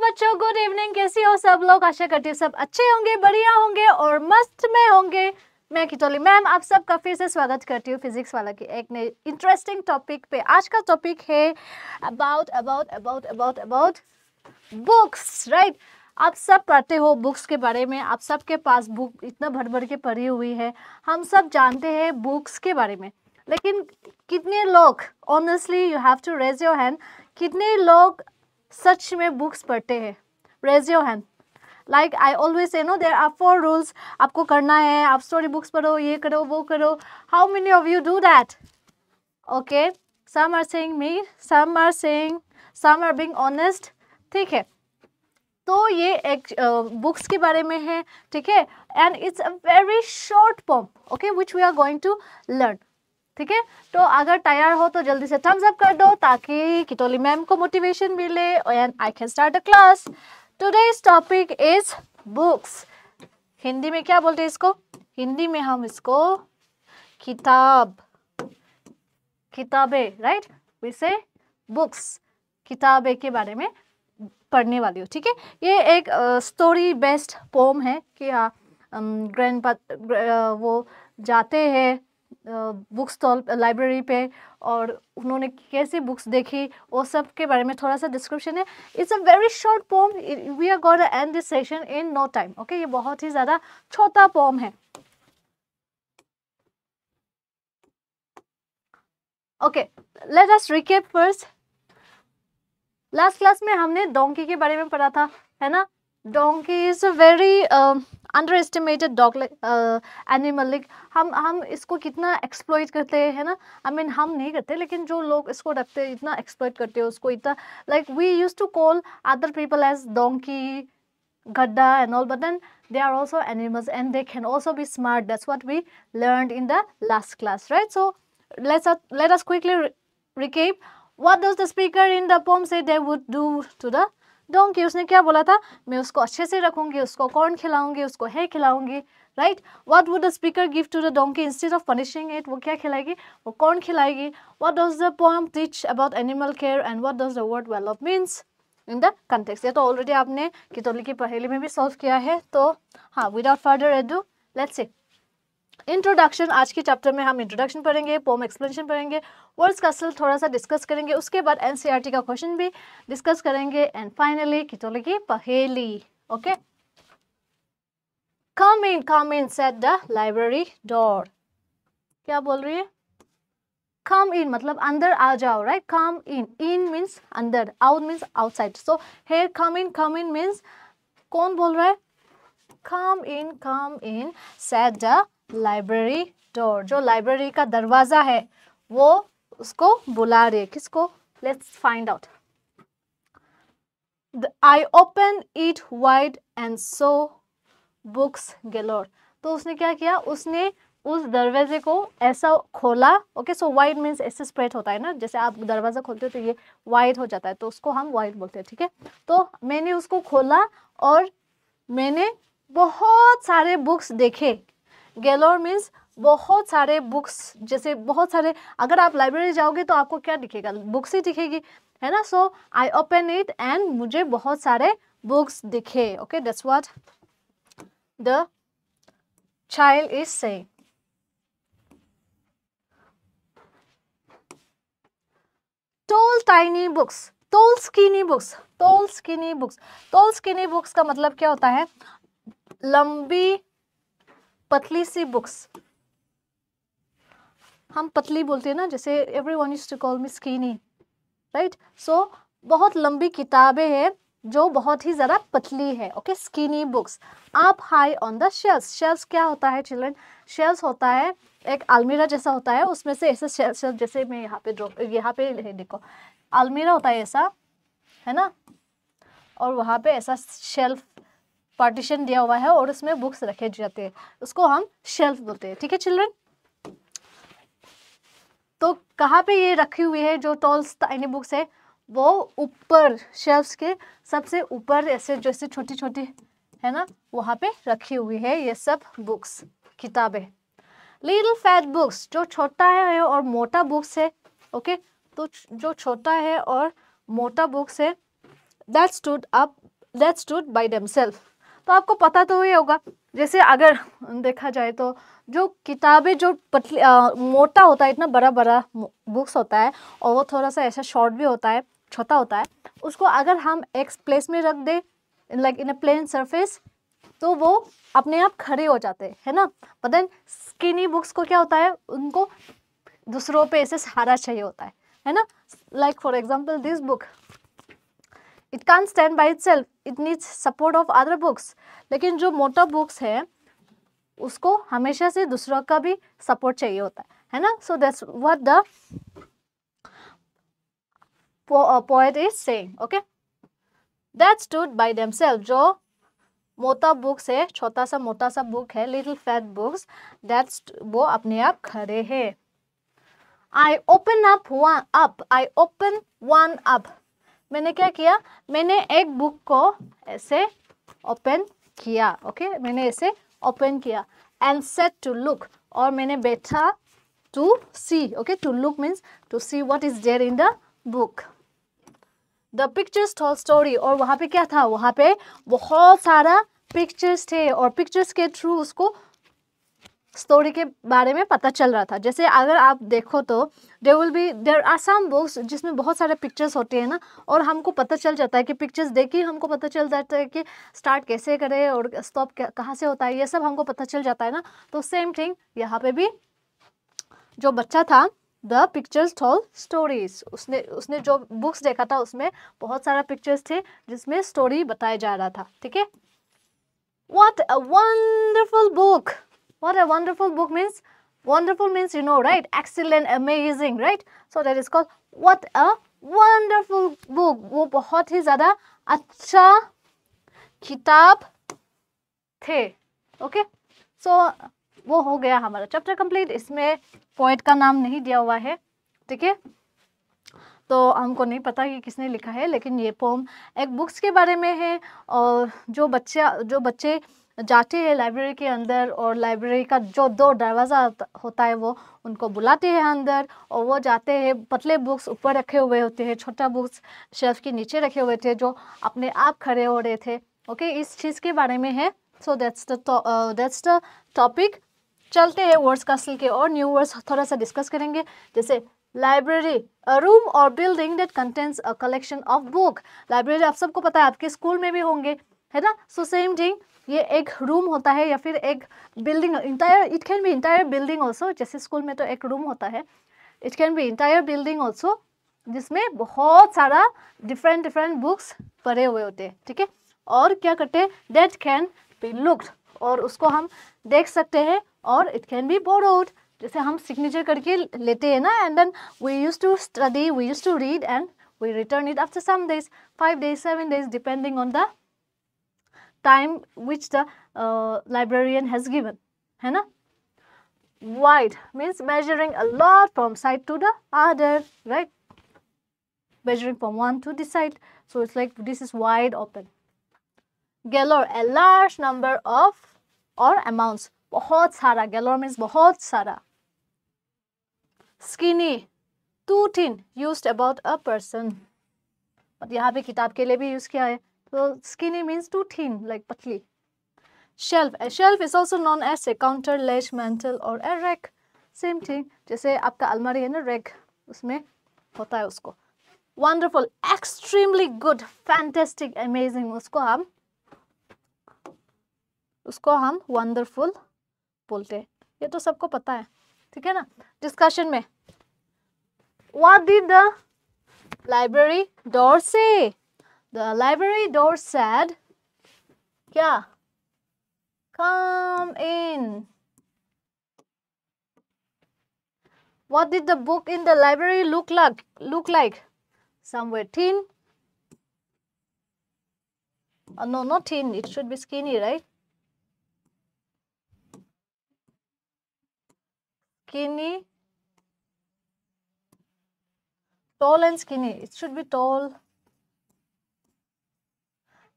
बच्चों, good evening. कैसी हो सब लोग? आशा करती हूँ सब अच्छे होंगे, बढ़िया होंगे और मस्त में होंगे। मैं कितोली मैम आप सबका फिर से स्वागत करती हूँ फिजिक्स वाला की एक नई इंटरेस्टिंग टॉपिक पे। आज का टॉपिक है अबाउट बुक्स, राइट। आप सब पढ़ते हो बुक्स के बारे में, आप सबके पास बुक इतना भर भर के पढ़ी हुई है। हम सब जानते हैं बुक्स के बारे में, लेकिन कितने लोग, honestly you have to raise your hand, कितने लोग सच में बुक्स पढ़ते हैं? Raise your hand. Like I always say no there are 4 rules आपको करना है, आप स्टोरी बुक्स पढ़ो, ये करो वो करो। How many of you do that? Okay, some are saying me, some are saying, some are being honest. ठीक है, तो ये एक बुक्स के बारे में है, ठीक है। And it's a very short poem, okay, which we are going to learn. ठीक है, तो अगर तैयार हो तो जल्दी से थम्स अप कर दो ताकि कितोली मैम को मोटिवेशन मिले and I can start the class. Today's topic is books. Hindi में क्या बोलते हैं इसको? हिंदी में हम इसको किताब, किताबें, राइट, वी से बुक्स, किताबें के बारे में पढ़ने वाली हूँ। ठीक है, ये एक स्टोरी बेस्ड पोम है कि हाँ, वो जाते हैं बुक स्टॉल, लाइब्रेरी पे, और उन्होंने कैसी बुक्स देखी वो सब के बारे में थोड़ा सा डिस्क्रिप्शन है। It's a very short poem, we are going to end this session in no time. Okay, ये बहुत ही ज़्यादा छोटा पोम है। Okay, let us recap first. Last class में हमने डोंकी के बारे में पढ़ा था, है ना। Donkey is a very under estimated dog animal. Like हम इसको कितना एक्सप्लॉइट करते हैं ना। आई मीन हम नहीं करते, लेकिन जो लोग इसको रखते हैं इतना एक्सप्लॉइट करते हैं उसको, इतना like we use to call other people as donkey, gadda and all, but then they are also animals and they can also be smart. That's what we learned in the last class, right? So let us quickly recap. What does the speaker in the poem say they would do to the donkey? उसने क्या बोला था? मैं उसको अच्छे से रखूंगी, उसको कॉर्न खिलाऊंगी, उसको है खिलाऊंगी, right? What would the speaker give to the donkey instead of punishing it? वो क्या खिलाएगी? वो corn खिलाएगी. What does the poem teach about animal care and what does the word well of means in the context? ये तो already आपने कितोली की पहेली में भी सॉल्व किया है। तो हाँ, without further edu let's see introduction. आज के चैप्टर में हम इंट्रोडक्शन पढ़ेंगे, पोम एक्सप्लेनेशन पढ़ेंगे, वर्ड्स का असल थोड़ा सा डिस्कस करेंगे, उसके बाद एनसीईआरटी का क्वेश्चन भी डिस्कस करेंगे एंड फाइनली कितोली की पहेली। Okay, come in set the library door. क्या बोल रही है? Come in मतलब अंदर आ जाओ, right? Come in, in means अंदर, out means outside. So here come in means कौन बोल रहा है? Come in, said the library door. जो लाइब्रेरी का दरवाजा है वो उसको बुला रही है। किसको? Let's find out. I open it wide and saw books galore. तो उसने क्या किया? उसने उस दरवाजे को ऐसा खोला। ओके, सो वाइड मीन्स ऐसे स्प्रेड होता है ना, जैसे आप दरवाजा खोलते हो तो ये वाइड हो जाता है, तो उसको हम वाइड बोलते हैं। ठीक है, तो मैंने उसको खोला और मैंने बहुत सारे बुक्स देखे। गैलोर मीन्स बहुत सारे बुक्स, जैसे बहुत सारे, अगर आप लाइब्रेरी जाओगे तो आपको क्या दिखेगा? बुक्स ही दिखेगी, है ना। सो आई ओपन इट एंड मुझे बहुत सारे बुक्स दिखे। Okay, that's what the child is saying. Tall tiny books, tall skinny books, tall skinny books. Tall skinny books का मतलब क्या होता है? लंबी पतली सी बुक्स। हम पतली बोलते हैं ना, जैसे everyone used to call me skinny, right? So बहुत लंबी किताबें हैं जो बहुत ही ज़्यादा पतली है। Okay, skinny books. आप high on the shelves. Shelves क्या होता है चिल्ड्रन? शेल्स होता है एक अलमीरा जैसा होता है, उसमें से ऐसे शेल्स, जैसे मैं यहाँ पे है, देखो अलमीरा होता है ऐसा, है ना, और वहाँ पे ऐसा शेल्फ पार्टीशन दिया हुआ है और उसमें बुक्स रखे जाते हैं, उसको हम शेल्फ बोलते हैं। ठीक है चिल्ड्रन, तो कहाँ पे ये रखी हुई है जो टॉल टाइनी बुक्स है? वो ऊपर शेल्फ्स के सबसे ऊपर ऐसे जैसे छोटी छोटी है ना, वहाँ पे रखी हुई है ये सब बुक्स, किताबें। लिटिल फैट बुक्स, जो छोटा है और मोटा बुक्स है। ओके, तो जो छोटा है और मोटा बुक्स है, that stood up that stood by themselves. तो आपको पता तो ही होगा, जैसे अगर देखा जाए तो जो किताबें जो पतली मोटा होता है, इतना बड़ा बड़ा बुक्स होता है, और वो थोड़ा सा ऐसा शॉर्ट भी होता है, छोटा होता है, उसको अगर हम एक प्लेस में रख दे like in a plain surface, तो वो अपने आप खड़े हो जाते हैं, है ना. बट देन स्किनी बुक्स को क्या होता है, उनको दूसरों पे ऐसे सहारा चाहिए होता है ना. Like for example this book, it can't stand by itself, it needs support of other books. लेकिन जो मोटा बुक्स है उसको हमेशा से दूसरों का भी सपोर्ट चाहिए होता है ना. So that's what the poet is saying. Okay, that stood by themselves, जो मोटा बुक्स है, छोटा सा मोटा सा बुक है, लिटिल फैट बुक्स, दैट्स वो अपने आप खड़े हैं. I open one up. मैंने क्या किया, मैंने एक बुक को ऐसे ओपन किया. ओके, मैंने ऐसे ओपन किया. And set to look, और मैंने बैठा to see. Okay, to look means to see what is there in the book. The pictures told story, और वहाँ पे क्या था, वहाँ पे बहुत सारा पिक्चर्स थे, और पिक्चर्स के थ्रू उसको स्टोरी के बारे में पता चल रहा था. जैसे अगर आप देखो तो देयर आर सम बुक्स जिसमें बहुत सारे पिक्चर्स होते हैं ना, और हमको पता चल जाता है कि पिक्चर्स देख के हमको पता चल जाता है कि स्टार्ट कैसे करें और स्टॉप कहाँ से होता है, ये सब हमको पता चल जाता है ना. तो सेम थिंग यहाँ पे भी जो बच्चा था, द पिक्चर्स टोल्ड स्टोरीज, उसने जो बुक्स देखा था उसमें बहुत सारा पिक्चर्स थे जिसमें स्टोरी बताया जा रहा था. ठीक है. What a wonderful book. What a wonderful book means, wonderful means you know, right? Excellent, amazing, right? So that is called what a wonderful book. वो बहुत ही ज़्यादा अच्छा किताब थे. ओके, सो वो हो गया हमारा चैप्टर कंप्लीट. इसमें पोएट का नाम नहीं दिया हुआ है. ठीक है, तो हमको नहीं पता कि किसने लिखा है, लेकिन ये पोम एक बुक्स के बारे में है. और जो बच्चे जाते हैं लाइब्रेरी के अंदर, और लाइब्रेरी का जो दो दरवाज़ा होता है वो उनको बुलाते हैं अंदर, और वो जाते हैं. पतले बुक्स ऊपर रखे हुए होते हैं, छोटा बुक्स शेल्फ के नीचे रखे हुए थे जो अपने आप खड़े हो रहे थे. ओके, इस चीज़ के बारे में है. So that's the topic. चलते हैं वर्ड्स कास्टल के और न्यू वर्ड्स थोड़ा सा डिस्कस करेंगे. जैसे लाइब्रेरी, अ रूम और building that contains a collection of book. Library आप सबको पता है, आपके स्कूल में भी होंगे, है ना. सो सेम थिंग, ये एक रूम होता है या फिर एक building, entire, it can be entire building also. जैसे स्कूल में तो एक रूम होता है, it can be entire building also, जिसमें बहुत सारा डिफरेंट बुक्स पड़े हुए होते हैं. ठीक है, और क्या करते हैं, दैट कैन बी लुक्ड, और उसको हम देख सकते हैं. और इट कैन बी बोरोड, जैसे हम सिग्नेचर करके लेते हैं ना, and then we use to study, we use to read, and we return it after some days, 5 days 7 days depending on the time which the librarian has given, है ना. Wide means measuring a lot from side to the other, right? Measuring from one to the side, so it's like this is wide open. Galore, a large number of or amounts, बहुत सारा. Galore means बहुत सारा. Skinny, too thin, used about a person. but यहाँ पे किताब के लिए भी यूज किया है, तो skinny means too thin, like पतली. Shelf, a shelf is also known as a counter, ledge, mantle or a rack. Same thing, जैसे आपका अलमारी है ना, rack, उसमें होता है उसको. Wonderful, extremely good, fantastic, amazing, उसको हम wonderful बोलते हैं. ये तो सबको पता है. ठीक है ना. डिस्कशन में, what did the library door say? The library door said, क्या? Come in. What did the book in the library look like? Somewhere thin. No, not thin. It should be skinny, right? Skinny. Tall and skinny. It should be tall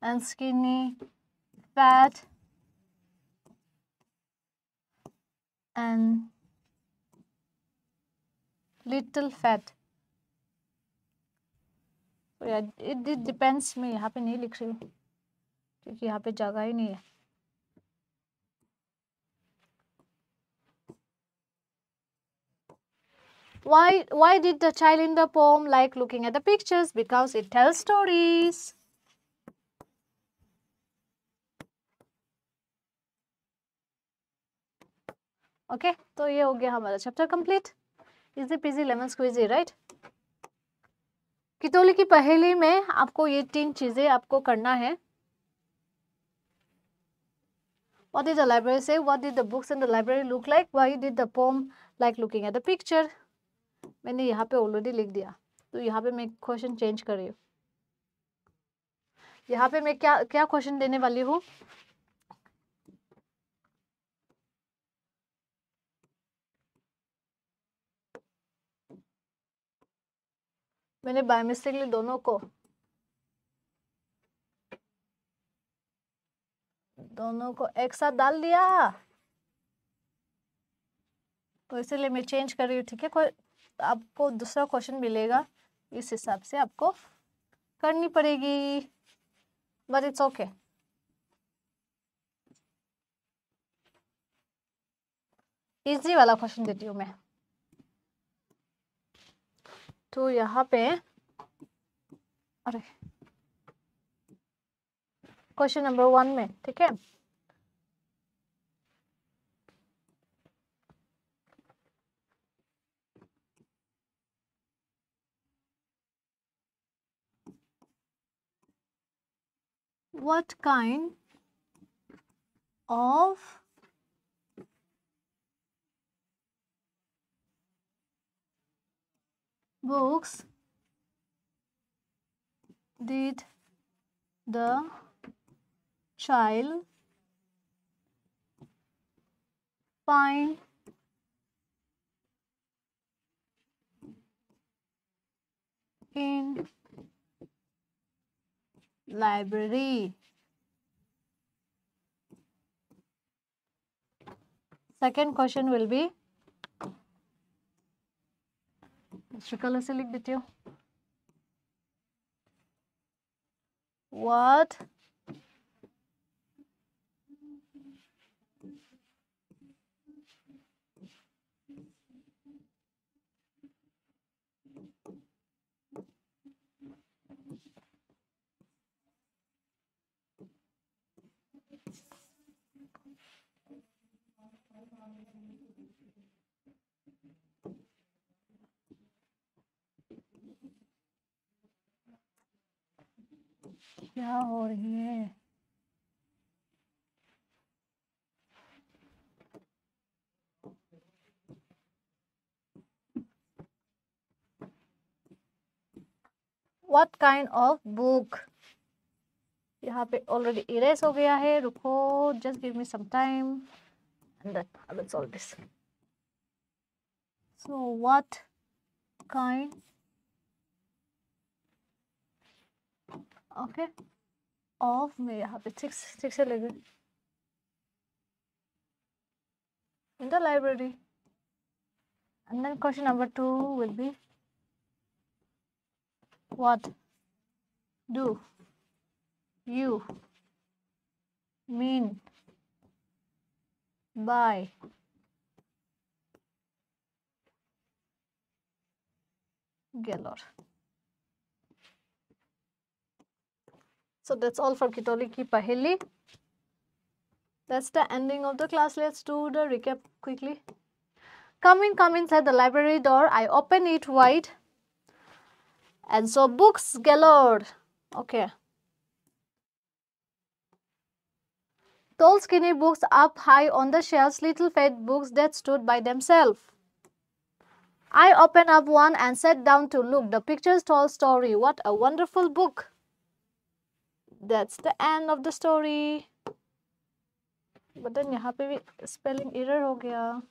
and skinny, fat and little fat. So yeah, it depends. मैं यहाँ पे नहीं लिख रही हूँ. क्योंकि यहाँ पे जगह ही नहीं है। Why did the child in the poem like looking at the pictures? Because it tells stories. Okay तो ये हो गया हमारा chapter complete. Easy peasy lemon squeezy, right. कितौली की पहेली में आपको ये 3 चीजें आपको करना है। What did the library say? What did the books in the library look like? Why did the poem like looking at the picture? मैंने यहाँ पे ऑलरेडी लिख दिया, तो यहाँ पे मैं क्वेश्चन चेंज कर रही हूँ। यहाँ पे मैं क्या क्या क्वेश्चन देने वाली हूँ? मैंने बाय मिस्टेकली दोनों को एक साथ डाल दिया, तो इसलिए मैं चेंज कर रही हूँ, ठीक है। कोई आपको दूसरा क्वेश्चन मिलेगा, इस हिसाब से आपको करनी पड़ेगी, बट इट्स ओके। इजी वाला क्वेश्चन देती हूँ मैं। तो यहाँ पे अरे क्वेश्चन नंबर 1 में, ठीक है, what kind of books did the child find in library? Second question will be, दूसरे कलर से लिख देती हूँ, what क्या हो रही है? What kind of book? यहाँ पे ऑलरेडी इरेज हो गया है, रुको, just give me some time and then I will solve this. So what kind, okay, of, मैं यहाँ पे 6 से लेंगे, in the library. And then question number 2 will be, what do you mean by Galore? So that's all for Kitoli ki Paheli. That's the ending of the class. Let's do the recap quickly. Come inside the library door. I open it wide and saw books galore. Okay. Tall skinny books up high on the shelves, little fat books that stood by themselves. I opened up one and sat down to look. The pictures told story. What a wonderful book. That's the end of the story. But then यहाँ पे भी spelling error हो गया.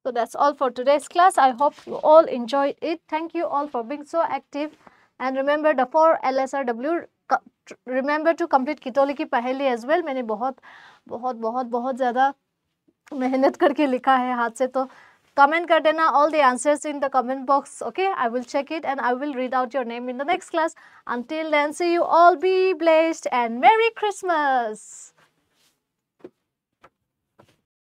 So that's all for today's class. I hope you all enjoyed it. Thank you all for being so active. And remember the 4 LSRW remember to complete कितोली की पहेली as well. मैंने बहुत बहुत बहुत बहुत ज़्यादा मेहनत करके लिखा है हाथ से, तो कमेंट कर देना all the answers in the comment box. Okay, I will check it and I will read out your name in the next class. Until then, see you all, be blessed and Merry Christmas.